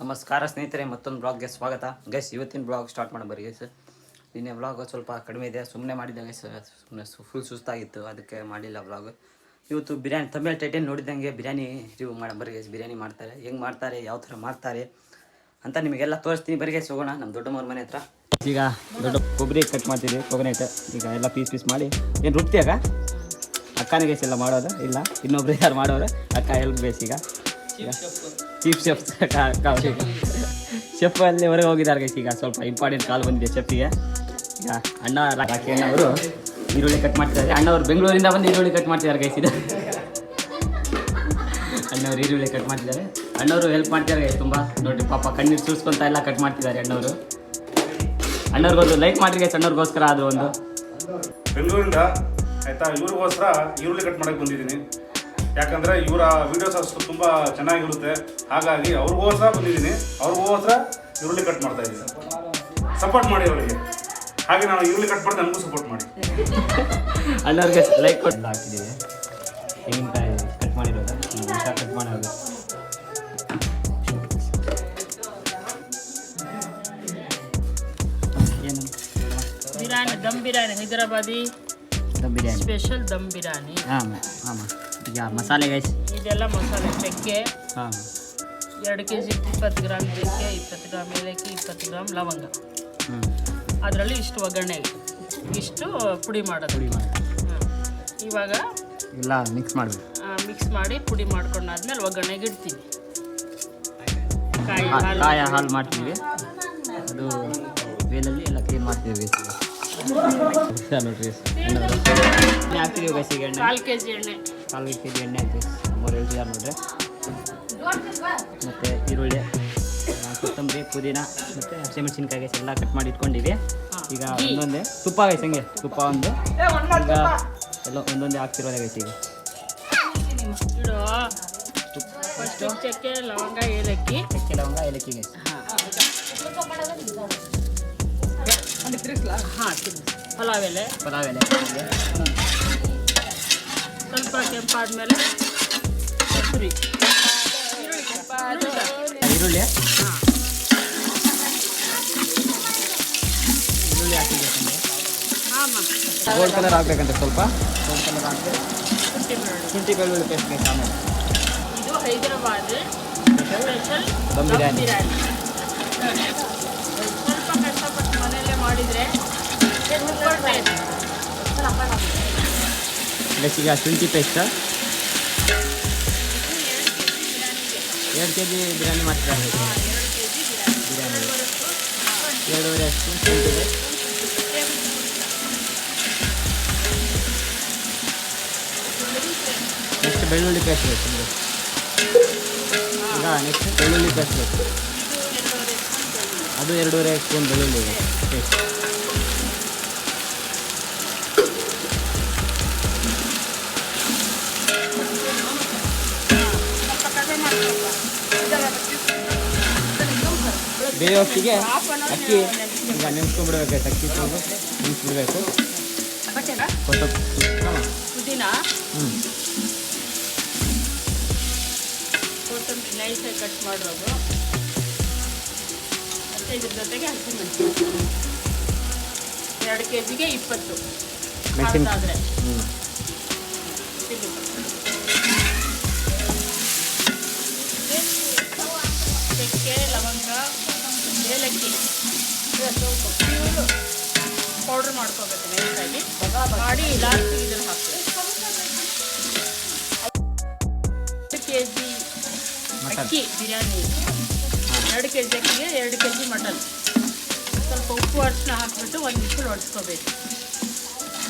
ನಮಸ್ಕಾರ ಸ್ನೇಹಿತರೆ, ಮತ್ತೊಂದು ಬ್ಲಾಗ್ಗೆ ಸ್ವಾಗತ. ಗೈಸ್, ಇವತ್ತಿನ ಬ್ಲಾಗ್ ಸ್ಟಾರ್ಟ್ ಮಾಡಬರಿ ಗೈಸ್. ನಿನ್ನೆ ಬ್ಲಾಗ್ ಸ್ವಲ್ಪ ಕಡಿಮೆ ಇದೆ, ಸುಮ್ಮನೆ ಮಾಡಿದ್ದೆ ಗೈಸ್. ಸುಮ್ಮನೆ ಫುಲ್ ಸುಸ್ತಾಗಿತ್ತು, ಅದಕ್ಕೆ ಮಾಡಿಲ್ಲ ಬ್ಲಾಗ್. ಇವತ್ತು ಬಿರಿಯಾನಿ ತಮಿಳ್ ಟೈಟಲ್ ನೋಡಿದಂಗೆ ಬಿರಿಯಾನಿ ರಿವ್ಯೂ ಮಾಡಬರಿ ಗೈಸ್. ಬಿರಿಯಾನಿ ಮಾಡ್ತಾರೆ, ಹೆಂಗೆ ಮಾಡ್ತಾರೆ, ಯಾವ ಥರ ಮಾಡ್ತಾರೆ ಅಂತ ನಿಮಗೆಲ್ಲ ತೋರಿಸ್ತೀನಿ. ಬರಿ ಗೈಸ್, ಹೋಗೋಣ ನಮ್ಮ ದೊಡ್ಡಮ್ಮವ್ರ ಮನೆ ಹತ್ರ. ಈಗ ದೊಡ್ಡ ಕೊಬ್ಬರಿ ಕಟ್ ಮಾಡ್ತಿದ್ವಿ, ಕೊಕೊನೆಟ್. ಈಗ ಎಲ್ಲ ಪೀಸ್ ಮಾಡಿ ಏನು ರುಬ್ತಿಯಾಗ ಅಕ್ಕನೇ ಗೈಸ್ ಎಲ್ಲ ಮಾಡೋದು, ಇಲ್ಲ ಇನ್ನೊಬ್ರು ಯಾರು ಮಾಡೋರು, ಅಕ್ಕ ಹೆಲ್ಪ್ ಬೇಸ್. ಈಗ ಚೀಫ್ ಶೆಫ್ ಶೆಫ್ ಅಲ್ಲಿ ಹೊರಗೆ ಹೋಗಿದ್ದಾರೆ ಗೈಸ್. ಈಗ ಸ್ವಲ್ಪ ಇಂಪಾರ್ಟೆಂಟ್ ಕಾಲ್ ಬಂದಿದೆ ಶೆಫಿಗೆ. ಈಗ ಅಣ್ಣ ರಾಕೇಶ್ ಅವರು ಈರುಳ್ಳಿ ಕಟ್ ಮಾಡ್ತಿದ್ದಾರೆ. ಅಣ್ಣವ್ರು ಬೆಂಗಳೂರಿಂದ ಬಂದು ಈರುಳ್ಳಿ ಕಟ್ ಮಾಡ್ತಿದ್ದಾರೆ ಗೈಸ್. ಇದು ಅಣ್ಣವ್ರು ಈರುಳ್ಳಿ ಕಟ್ ಮಾಡ್ತಿದ್ದಾರೆ. ಅಣ್ಣವರು ಹೆಲ್ಪ್ ಮಾಡ್ತಿದ್ದಾರೆ ಗೈಸ್ ತುಂಬ. ನೋಡಿರಿ ಪಾಪ ಕಣ್ಣೀರು ಸುರಿಸ್ಕೊಂತ ಎಲ್ಲ ಕಟ್ ಮಾಡ್ತಿದ್ದಾರೆ ಅಣ್ಣವರು. ಅಣ್ಣವ್ರಿಗೊಂದು ಲೈಕ್ ಮಾಡಿರಿ ಗೈಸ್, ಅಣ್ಣವ್ರಿಗೋಸ್ಕರ ಅದು ಒಂದು ಬೆಂಗಳೂರಿಂದ ಆಯಿತಾ. ಇವ್ರಿಗೋಸ್ಕರ ಈರುಳ್ಳಿ ಕಟ್ ಮಾಡೋಕ್ಕೆ ಬಂದಿದ್ದೀನಿ. ಯಾಕಂದರೆ ಇವರ ವೀಡಿಯೋಸ್ ಅಷ್ಟು ತುಂಬ ಚೆನ್ನಾಗಿರುತ್ತೆ, ಹಾಗಾಗಿ ಅವ್ರಿಗೋಸ್ಕರ ಬಂದಿದ್ದೀನಿ. ಅವ್ರಿಗೋಸ್ಕರ ಈರುಳ್ಳಿ ಕಟ್ ಮಾಡ್ತಾ ಇದ್ದೀನಿ. ಸಪೋರ್ಟ್ ಮಾಡಿ ಅವರಿಗೆ. ಹಾಗೆ ನಾವು ಈರುಳ್ಳಿ ಕಟ್ ಮಾಡಿ ನನಗೂ ಸಪೋರ್ಟ್ ಮಾಡಿ. ಅಣ್ಣವ್ರಿಗೆ ಲೈಕ್ ಕೊಟ್ಟು ಹಾಕಿದ್ದೀವಿ. ತೆಂಗಿನಕಾಯಿ ಕಟ್ ಮಾಡಿರೋದು, ಕಟ್ ಮಾಡೋದು. ಏನು ಬಿರಿಯಾನಿ, ದಮ್ ಬಿರಿಯಾನಿ, ಹೈದರಾಬಾದಿ ದಮ್ ಬಿರಿಯಾನಿ, ಸ್ಪೆಷಲ್ ದಮ್ ಬಿರಿಯಾನಿ. ಹಾಂ ಹಾಂ. ಈಗ ಮಸಾಲೆ ಗೈಸ್, ಇದೆಲ್ಲ ಮಸಾಲೆ ಚಕ್ಕೆ, ಹಾಂ 2 kg 20 ಗ್ರಾಮ್ ಚಕ್ಕೆ, 20 ಗ್ರಾಮ್ ಏಲಕ್ಕಿ, 20 ಗ್ರಾಮ್ ಲವಂಗ. ಹ್ಞೂ ಅದರಲ್ಲಿ ಇಷ್ಟು ಒಗ್ಗರಣೆ, ಇಷ್ಟು ಪುಡಿ ಮಾಡೋದು. ಪುಡಿ ಮಾಡಿ ಇವಾಗ ಎಲ್ಲ ಮಿಕ್ಸ್ ಮಾಡಬೇಕು. ಮಿಕ್ಸ್ ಮಾಡಿ ಪುಡಿ ಮಾಡ್ಕೊಂಡಾದ್ಮೇಲೆ ಒಗ್ಗರಣೆಗೆ ಇಡ್ತೀವಿ. ಕಾಯಿ ಹಾಲು ಮಾಡ್ತೀವಿ, ಅದು ವೇಲಲ್ಲಿ ಎಲ್ಲ ಕ್ಲೀನ್ ಮಾಡ್ತೀವಿ ಬೇಸ್. ನೋಡ್ರಿ ಎಣ್ಣೆ ಹಾಕ್ತೀವಿ ಬೇಸಿಗೆ. ಎಣ್ಣೆ 4 kg ಎಣ್ಣೆ, 4 kg ಎಣ್ಣೆ ಹಾಕ್ತೀವಿ. ಅಮ್ಮವ್ರು ಹೇಳ್ತಿದ್ದಾರೆ ನೋಡ್ರಿ. ಮತ್ತು ಈರುಳ್ಳಿ, ಕೊತ್ತಂಬರಿ, ಪುದೀನ ಮತ್ತು ಹಸಿಮೆಣಸಿನ್ಕಾಯಿ ಎಲ್ಲ ಕಟ್ ಮಾಡಿ ಇಟ್ಕೊಂಡಿವಿ. ಈಗ ಒಂದೊಂದೇ ತುಪ್ಪ ಗೈಸ್, ಹಂಗೆ ತುಪ್ಪ ಒಂದು ಈಗ ಎಲ್ಲ ಒಂದೊಂದೇ ಹಾಕ್ತಿರೋದೇ ಗೈಸ್. ಈಗ ಇಡು ಫಸ್ಟ್ ಚಕ್ಕೆ, ಲವಂಗ, ಏಲಕ್ಕಿ, ಲವಂಗ, ಏಲಕ್ಕಿ ಗೈಸ್. ಹಾಂ ಪಲಾವ್ ಎಲೆ ಸ್ವಲ್ಪ ಕೆಂಪಾದ್ಮೇಲೆ ಕೊಬ್ಬರಿ, ಈರುಳ್ಳಿ ಹಾಕಿದೆ. ಹಾಂ ಗೋಲ್ಡ್ ಕಲರ್ ಹಾಕ್ಬೇಕಂತ ಸ್ವಲ್ಪ ಗೋಲ್ಡ್ ಕಲರ್ ಹಾಕಿ ಶುಂಠಿ ಬೆಳ್ಳುಳ್ಳಿ ಪೇಸ್ಟ್ ಬೇಕು. ಆಮೇಲೆ ಇದು ಹೈದರಾಬಾದ್ ಸ್ಪೆಷಲ್ ದಮ್ ಬಿರಿಯಾನಿ. ಸ್ವಲ್ಪ ಕಷ್ಟಪಟ್ಟು ಮನೆಯಲ್ಲೇ ಮಾಡಿದರೆ ಈಗ ಶುಂಠಿ ಪೇಸ್ಟ್ 2 kg ಬಿರಿಯಾನಿ ಮಾಡ್ತಾರೆ. ಬಿರಿಯಾನಿ 2.5 ಸ್ಪೂನ್ ಶುಂಠಿ, ನೆಕ್ಸ್ಟ್ ಬೆಳ್ಳುಳ್ಳಿ ಪೇಸ್ಟ್ ಬೇಕು. ಈಗ ನೆಕ್ಸ್ಟ್ ಬೆಳ್ಳುಳ್ಳಿ ಪೇಸ್ಟ್ ಬೇಕು, ಅದು 2.5 ಸ್ಪೂನ್ ಬೆಳ್ಳುಳ್ಳಿ ಪೇಸ್ಟ್. ಬೇಯೋಷ್ಟಿಗೆ ಅಕ್ಕಿ ಈಗ ನೆನೆಸ್ಕೊಂಡ್ಬಿಡ್ಬೇಕು. ಅಕ್ಕಿ ತೊಗೊಂಡು ನೆನೆಸ್ಬಿಡ್ಬೇಕು. ಪುದೀನ, ಹ್ಞೂ ಕೊತ್ತಂಬರಿ ನೈಸಾಗಿ ಕಟ್ ಮಾಡಿರೋದು, ಮತ್ತು ಇದ್ರ ಜೊತೆಗೆ ಹಸಿಮೆಣಸಿನಕಾಯಿ 2 kgಗೆ 20 ಮೆಣಸಿನ. ಆದರೆ ಹ್ಞೂ ಚಕ್ಕೆ, ಲವಂಗ, ಏಲಕ್ಕಿ ಪೌಡ್ರ್ ಮಾಡ್ಕೋಬೇಕು ನೈಸಾಗಿ ಮಾಡಿ. ಲಾಸ್ಟಿಗೆ ಇದನ್ನು ಹಾಕ್ತೀವಿ. 2 kg ಅಕ್ಕಿ ಬಿರಿಯಾನಿ, 2 kg ಅಕ್ಕಿಗೆ 2 kg ಮಟನ್. ಸ್ವಲ್ಪ ಉಪ್ಪು ಅರಿಶಿನ ಹಾಕಿಬಿಟ್ಟು 1 ವಿಷಲ್ ಹೊಡ್ಸ್ಕೋಬೇಕು.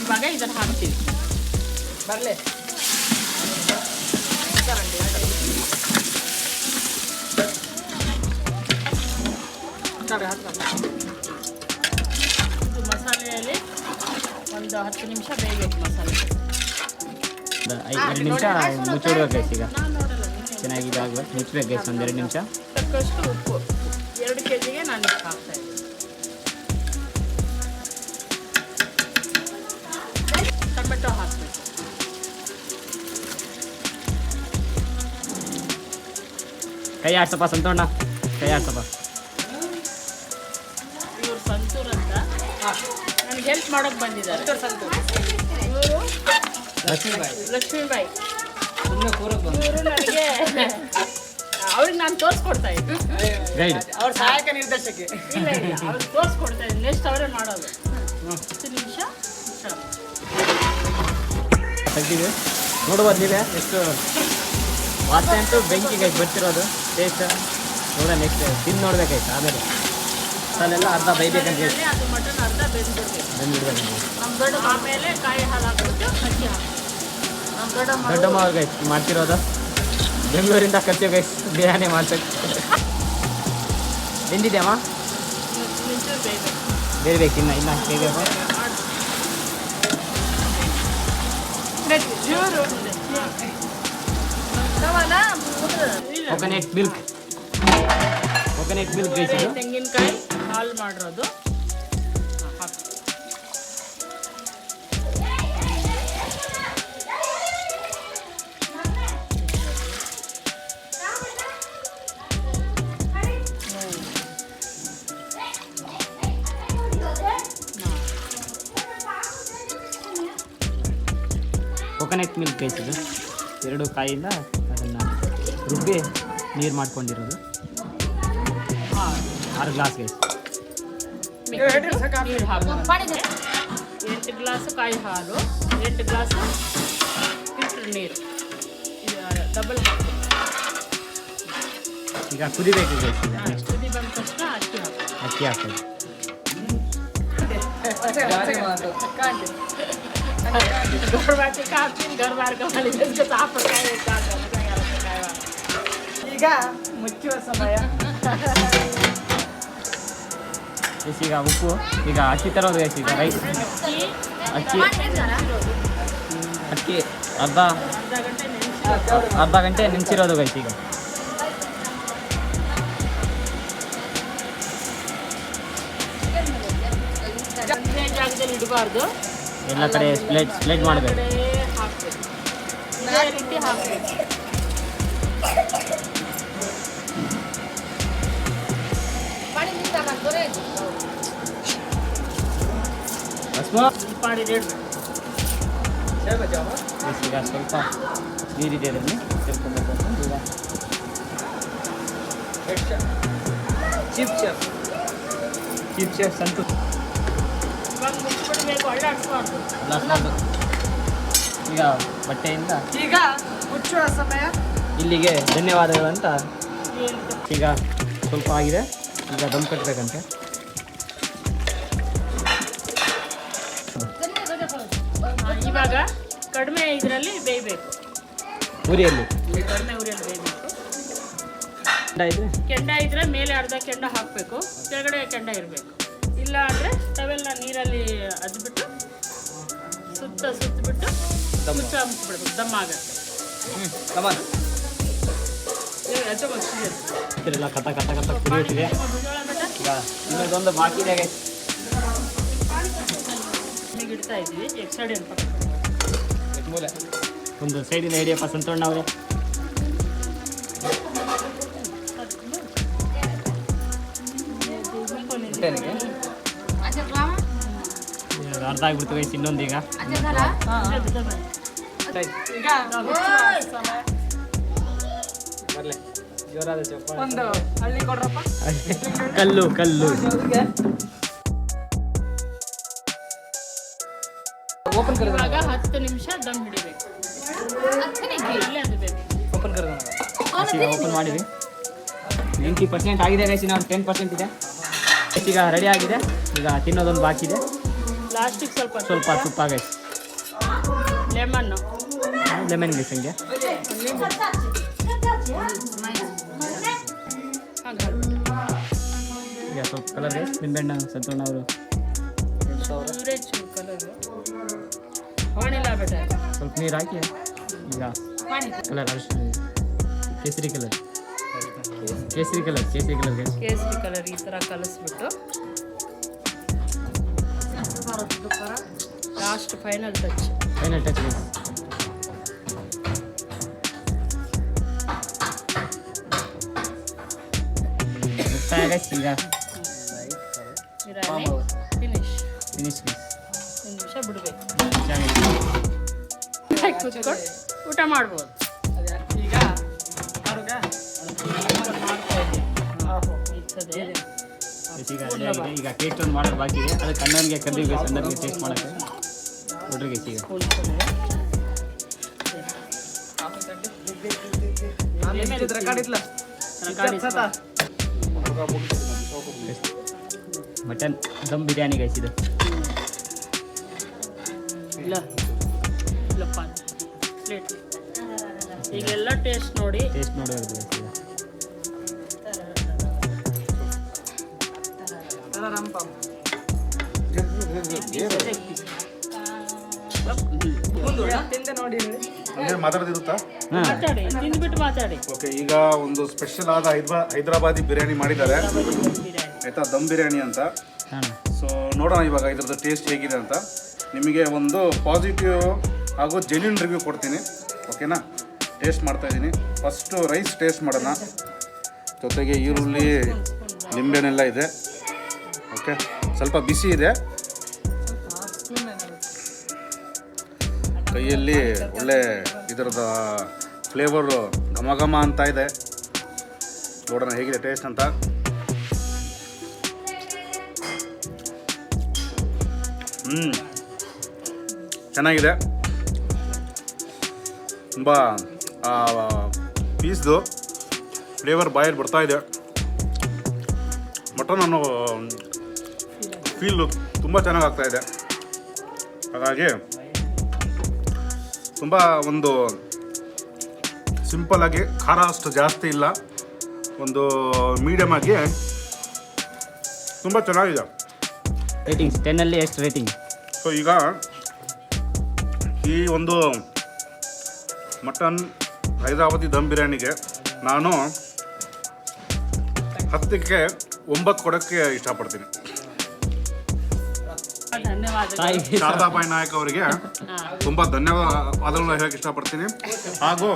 ಇವಾಗ ಇದನ್ನು ಹಾಕ್ತೀವಿ. ಬರಲೇ ಇದು ಮಸಾಲೆಯಲ್ಲಿ ಒಂದು 10 ನಿಮಿಷ ಬೇಯಬೇಕು. ಮಸಾಲೆ 2 ನಿಮಿಷ ಮುಚ್ಚಿಡ್ಬೇಕು ಗೈಸ್. ಈಗ ನಾನು ನೋಡಲ್ಲ, ಚೆನ್ನಾಗಿ ಇದಾಗಬೇಕು, ಮುಚ್ಚಬೇಕು ಗೈಸ್ ಒಂದು 2 ನಿಮಿಷ. ತಕ್ಕಷ್ಟು ಉಪ್ಪು 2 kgಗೆ ನಾನು ಇಷ್ಟು ಹಾಕ್ತಾಯಿದ್ದೀನಿ. ಟೊಮೆಟೊ ಹಾಕಬೇಕು. ಕೈ ಆಡ್ಸಪ್ಪ ಸಂತೋಣ, ಕೈ ಆಡ್ಸಪ್ಪ. ಇವ್ರು ಸಂತೂರ್ ಅಂತ ನನಗೆ ಹೆಲ್ಪ್ ಮಾಡೋಕೆ ಬಂದಿದ್ದಾರೆ. ಇವರು ಲಕ್ಷ್ಮೀಬಾಯಿ. ಇವರು ನನಗೆ ಅವ್ರಿಗೆ ನಾನು ತೋರಿಸ್ಕೊಡ್ತಾ ಇದ್ದೆ. ಗೈಡ್ ಅವ್ರ ಸಹಾಯಕ ನಿರ್ದೇಶಕಿ. ಇಲ್ಲ ಅವ್ರಿಗೆ ತೋರಿಸ್ಕೊಡ್ತಾ ಇದ್ದೆ. ನೆಕ್ಸ್ಟ್ ಅವರೇ ಮಾಡೋದು. 10 ನಿಮಿಷ ತೆಗ್ದಿವಿ. ನೋಡ್ಬೋದು ನೀವೇ ಎಷ್ಟು ವಾಸನೆ ಅಂತೂ ಬೆಂಕಿಗೆ ಬರ್ತಿರೋದು ಟೇಸ್ಟ್. ನೋಡ ನೆಕ್ಸ್ಟ್ ತಿಂದು ನೋಡ್ಬೇಕಾಯ್ತು. ಆಮೇಲೆ ಅಲ್ಲೆಲ್ಲ ಅರ್ಧ ಬೈಬೇಕಂತ ಹೇಳಿ ಅದು ಮಟನ್ ಅರ್ಧ ಬೆಂದ್ಬಿಡ್ಬೇಕು. ಬಂದ್ಬಿಡ್ಬೇಕು. ನಮ್ಮ ದೊಡ್ಡ ಆಮೇಲೆ ಕಾಯಿ ಹಾಲು ಹಾಕ್ಬಿಟ್ಟು ಅಕ್ಕಿ ಹಾಕಿ ನಮ್ಮ ದೊಡ್ಡ ಮಾವ ಮಾಡ್ತಿರೋದು ಬೆಂಗಳೂರಿಂದ ಕರ್ತೀವಿ ಗೈಸ್ ಬಿರಿಯಾನಿ ಮಾಡ್ಸಕ್ಕೆ. ಬೆಂದಿದೆಯಮ್ಮ? ನಿಂಚೂರು ಬೇಯಬೇಕು. ಬೇಯಬೇಕು. ಇನ್ನು ಹೇಗೆ ಕೊಕೊನೆಟ್ ಮಿಲ್ಕ್ ಗೈಸ್ ಇದು. ತೆಂಗಿನಕಾಯಿ ಹಾಲು ಮಾಡಿರೋದು ಹಾಕಿ. ಕೊಕೊನೆಟ್ ಮಿಲ್ಕ್ ಗೈಸ್ ಇದು. 2 ಕಾಯಿಂದ ಅದನ್ನು ರುಬ್ಬಿ ನೀರು ಮಾಡ್ಕೊಂಡಿರೋದು. 6 ಗ್ಲಾಸ್ ಗೈಸ್. ನೀರು ಹಾಕಿ 8 ಗ್ಲಾಸ್ ಕಾಯಿ ಹಾಲು, 8 ಗ್ಲಾಸ್ ಫಿಲ್ಟರ್ ನೀರು. ಡಬಲ್ ಈಗ ಕುದಿಬೇಕು ಗೈಸ್. ಕುದಿ ಬಂದ ತಕ್ಷಣ ಅಕ್ಕಿ ಹಾಕಿ. ಅಕ್ಕಿ ಹಾಕೋದು. ಈಗ ಮುಚ್ಚುವ ಸಮಯ. ಗೈಸ್ ಈಗ ಉಪ್ಪು. ಈಗ ಅಕ್ಕಿ ತರೋದು ಗೈಸ್. ಈಗ ರೈಸ್ ಅಕ್ಕಿ ಅರ್ಧ ಗಂಟೆ ನೆನೆಸಿರೋದು ಗೈಸ್. ಈಗ ಒಂದೇ ಜಾಗದಲ್ಲಿ ಇಡಬಾರ್ದು. ಎಲ್ಲ ಕಡೆ ಸ್ಪ್ಲೆಡ್ ಮಾಡಬೇಕು. ಹಾಕಬೇಕು. ಇದೇ ರೀತಿ ಹಾಕಬೇಕು. ಪಾಡಿ ಇಡಬೇಕು. ಈಗ ಸ್ವಲ್ಪ ನೀರಿದೆ ಅದರಲ್ಲಿ ಸೇರ್ಕೊಬೇಕು. ಈಗ ಚೀಫ್ ಶೆಫ್ ಸಂತೋಷ್ ಇವಾಗ ಮುಚ್ಚಿಬಿಡ್ಬೇಕು. ಅಳ್ಳಾಡಿಸ್ಬಾರ್ದು. ಈಗ ಬಟ್ಟೆಯಿಂದ ಈಗ ಮುಚ್ಚುವ ಸಮಯ. ಇಲ್ಲಿಗೆ ಧನ್ಯವಾದಗಳು ಅಂತ. ಏನು ಈಗ ಸ್ವಲ್ಪ ಆಗಿದೆ. ಈಗ ದಮ್ ಕಟ್ಟಬೇಕಂತೆ. ಇವಾಗ ಕಡಿಮೆ ಇದರಲ್ಲಿ ಬೇಯಬೇಕು. ಉರಿಯಲ್ಲಿ ಕಡಿಮೆ ಉರಿಯಲ್ಲಿ ಬೇಯಬೇಕು. ಇದೆ. ಕೆಂಡ ಇದ್ರೆ ಮೇಲೆ ಅರ್ಧ ಕೆಂಡ ಹಾಕಬೇಕು, ಕೆಳಗಡೆ ಕೆಂಡ ಇರಬೇಕು. ಇಲ್ಲ ಅಂದರೆ ಟವೆಲ್ನ ನೀರಲ್ಲಿ ಅದ್ಬಿಟ್ಟು ಸುತ್ತಬಿಟ್ಟು ಮುಚ್ಚಿಬಿಡ್ಬೇಕು. ದಮ್ ಆಗುತ್ತೆ. ಎಲ್ಲ ಕತ್ತ ಕುದಿಯುತ್ತಿದೆ. ಈಗ ಇನ್ನೊಂದು ಬಾಕಿ ಇದೆ ಗೈಸ್. ಇಡ್ತಾ ಇದ್ದೀವಿ. ಎಕ್ಸೈಡ್ ಒಂದು ಸೈಡಿಂದ ಹಿಡಿಯಪ್ಪ ಸಂತೋಷ್ ಅವರೇ. ಅರ್ಧ ಆಗ್ಬಿಡ್ತು ಗೈಸ್. ಇನ್ನೊಂದು ಈಗ ಈಗ ಒಂದು ಹಳ್ಳಿ ಕೊಡ್ರಪ್ಪ. ಕಲ್ಲು ಇವಾಗ 10 ನಿಮಿಷ ದಮ್ ಹಿಡಿಬೇಕು. ಇಲ್ಲೇ ಅದು ಬೇಕು. ಈಗ ಓಪನ್ ಮಾಡಿದ್ವಿ. 90% ಆಗಿದೆ ಗೈಸ್. ಇನ್ನೊಂದು 10% ಇದೆ. ಈಗ ರೆಡಿ ಆಗಿದೆ. ಈಗ ತಿನ್ನೋದೊಂದು ಬಾಕಿ ಇದೆ. ಲಾಸ್ಟಿಗೆ ಸ್ವಲ್ಪ ತುಪ್ಪ ಗೈಸ್. Lemon lemon guys. ಹಂಗೆ ಈಗ ಸ್ವಲ್ಪ ಕಲರ್ ಗೈಸ್. ನಿಂಬೆಹಣ್ಣು ಸಂತೋಷ್ ಅವರು ಕಲರು ವಾಣಿಲಾ ಬೇಟ. ಸ್ವಲ್ಪ ನೀರು ಹಾಕಿ ಈಗ ಕಲರ್ ಕೇಸರಿ ಕಲರ್ ಗೈಸ್. ಕೇಸರಿ ಕಲರ್ ಈ ಥರ ಕಲಿಸ್ಬಿಟ್ಟು last final touch guys. Guys ಈಗ ಬಿರಿಯಾನಿ ಫಿನಿಶ್ ಫಿನಿಶ್ ಒಂದು ನಿಮಿಷ ಬಿಡಬೇಕು ಕೂತ್ಕೊಂಡು ಊಟ ಮಾಡ್ಬೋದು. ಈಗ ಅವ್ರಿಗ ಮಾಡ್ತಾ ಇದ್ದೀನಿ ಈಗ ಟೇಸ್ಟ್ ಒಂದು ಮಾಡೋದು ಬಾಕಿ ಇದೆ. ಅದಕ್ಕೆ ಅಣ್ಣನಿಗೆ ಕರೀಬೇಕು, ಅಣ್ಣನಿಗೆ ಟೇಸ್ಟ್ ಮಾಡೋಕ್ಕೆ ನೋಡ್ರಿ ಗೈಸ್ ಈಗ record ಇತ್ಲ mutton dum biryani guys ಇದು. ಇಲ್ಲ ಇಲ್ಲಪ್ಪ ಪ್ಲೇಟ್ ಈಗೆಲ್ಲ ಟೇಸ್ಟ್ ನೋಡಿ ಟೇಸ್ಟ್ ನೋಡಿ ಅವ್ರದ್ದು ಗೈಸ್ ಈಗ ತಿಂದೆ ನೋಡಿ ಅಂದ್ರೆ ಮಾತಾಡೋದಿರುತ್ತಾ? ಮಾತಾಡಿ ತಿಂದ್ಬಿಟ್ಟು ಮಾತಾಡಿ. ಓಕೆ, ಈಗ ಒಂದು ಸ್ಪೆಷಲ್ ಆದ ಹೈದರಾಬಾದಿ ಬಿರಿಯಾನಿ ಮಾಡಿದ್ದಾರೆ ಬಿರಿಯಾನಿ ಆಯ್ತಾ, ದಮ್ ಬಿರಿಯಾನಿ ಅಂತ. ಹಾಂ ಸೊ ನೋಡೋಣ ಇವಾಗ ಇದ್ರದ್ದು ಟೇಸ್ಟ್ ಹೇಗಿದೆ ಅಂತ. ನಿಮಗೆ ಒಂದು ಪಾಸಿಟಿವ್ ಹಾಗೂ ಜೆನ್ಯೂನ್ ರಿವ್ಯೂ ಕೊಡ್ತೀನಿ, ಓಕೆನಾ? ಟೇಸ್ಟ್ ಮಾಡ್ತಾ ಇದ್ದೀನಿ. ಫಸ್ಟು ರೈಸ್ ಟೇಸ್ಟ್ ಮಾಡೋಣ, ಜೊತೆಗೆ ಈರುಳ್ಳಿ ನಿಂಬೆನೆಲ್ಲ ಇದೆ. ಓಕೆ, ಸ್ವಲ್ಪ ಬಿಸಿ ಇದೆ, ಕೈಯಲ್ಲಿ ಒಳ್ಳೆ ಇದರದ ಫ್ಲೇವರು ಘಮ ಘಮ ಅಂತ ಇದೆ. ನೋಡೋಣ ಹೇಗಿದೆ ಟೇಸ್ಟ್ ಅಂತ. ಚೆನ್ನಾಗಿದೆ, ತುಂಬ ಪೀಸ್ದು ಫ್ಲೇವರ್ ಬಾಯಲ್ಲಿ ಬರ್ತಾ ಇದೆ. ಮಟನ್ ಅನ್ನೋ ಫೀಲು ತುಂಬ ಚೆನ್ನಾಗಿ ಆಗ್ತಾ ಇದೆ. ಹಾಗಾಗಿ ತುಂಬ ಒಂದು ಸಿಂಪಲ್ಲಾಗಿ, ಖಾರ ಅಷ್ಟು ಜಾಸ್ತಿ ಇಲ್ಲ, ಒಂದು ಮೀಡಿಯಮ್ ಆಗಿ ತುಂಬ ಚೆನ್ನಾಗಿದೆ. ರೇಟಿಂಗ್ಸ್ 10ಅಲ್ಲಿ ಎಷ್ಟು ರೇಟಿಂಗ್? ಸೊ ಈಗ ಈ ಒಂದು ಮಟನ್ ಹೈದರಾಬಾದಿ ದಮ್ ಬಿರಿಯಾನಿಗೆ ನಾನು 10ಕ್ಕೆ 9 ಕೊಡೋಕ್ಕೆ ಇಷ್ಟಪಡ್ತೀನಿ. ಧನ್ಯವಾದಗಳು. ಶಾರದಾಬಾಯಿ ನಾಯಕ್ ಅವರಿಗೆ ತುಂಬ ಧನ್ಯವಾದಗಳನ್ನ ಹೇಳಕ್ಕೆ ಇಷ್ಟಪಡ್ತೀನಿ. ಹಾಗೂ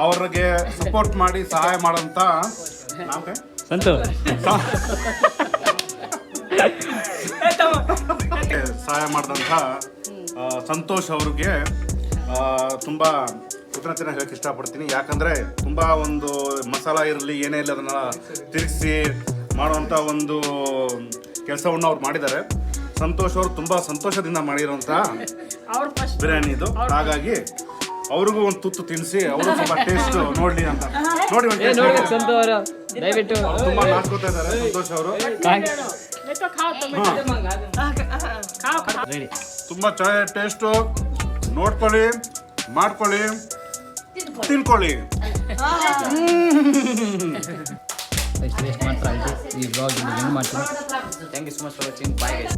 ಅವ್ರಿಗೆ ಸಪೋರ್ಟ್ ಮಾಡಿ ಸಹಾಯ ಮಾಡೋಂಥ ಸಹಾಯ ಮಾಡಿದಂಥ ಸಂತೋಷ್ ಅವ್ರಿಗೆ ತುಂಬ ಕೃತಜ್ಞತೆನ ಹೇಳಕ್ಕೆ ಇಷ್ಟಪಡ್ತೀನಿ. ಯಾಕಂದರೆ ತುಂಬ ಒಂದು ಮಸಾಲ ಇರಲಿ ಏನೇ ಇರಲಿ ಅದನ್ನು ತಿರುಗಿಸಿ ಮಾಡುವಂಥ ಒಂದು ಕೆಲಸವನ್ನು ಅವ್ರು ಮಾಡಿದ್ದಾರೆ. ಸಂತೋಷ್ ಅವರು ತುಂಬ ಸಂತೋಷದಿಂದ ಮಾಡಿರೋಂಥ ಅವ್ರು ಫಸ್ಟ್ ಬಿರಿಯಾನಿ ಇದು. ಹಾಗಾಗಿ ಅವ್ರಿಗೂ ಒಂದು ತುತ್ತು ತಿನ್ನಿಸಿ ಅವರು ಸ್ವಲ್ಪ ಟೇಸ್ಟ್ ನೋಡಲಿ ಅಂತ ನೋಡಿ ಒಂದು ದಯವಿಟ್ಟು ತುಂಬ ನಾಚ್ಕೋತಾ ಇದ್ದಾರೆ ಸಂತೋಷ್ ಅವರು. ತುಂಬ ಚೆನ್ನಾಗಿ ಟೇಸ್ಟು, ನೋಡ್ಕೊಳ್ಳಿ, ಮಾಡ್ಕೊಳ್ಳಿ, ತಿನ್ಕೊಳ್ಳಿ. ಟೇಸ್ಟ್ ಮಾತ್ರ ಈ ಬ್ಲಾಗ್ ಎಂಡ್ ಮಾಡ್ತೀನಿ. Thank you so much for watching. Bye guys.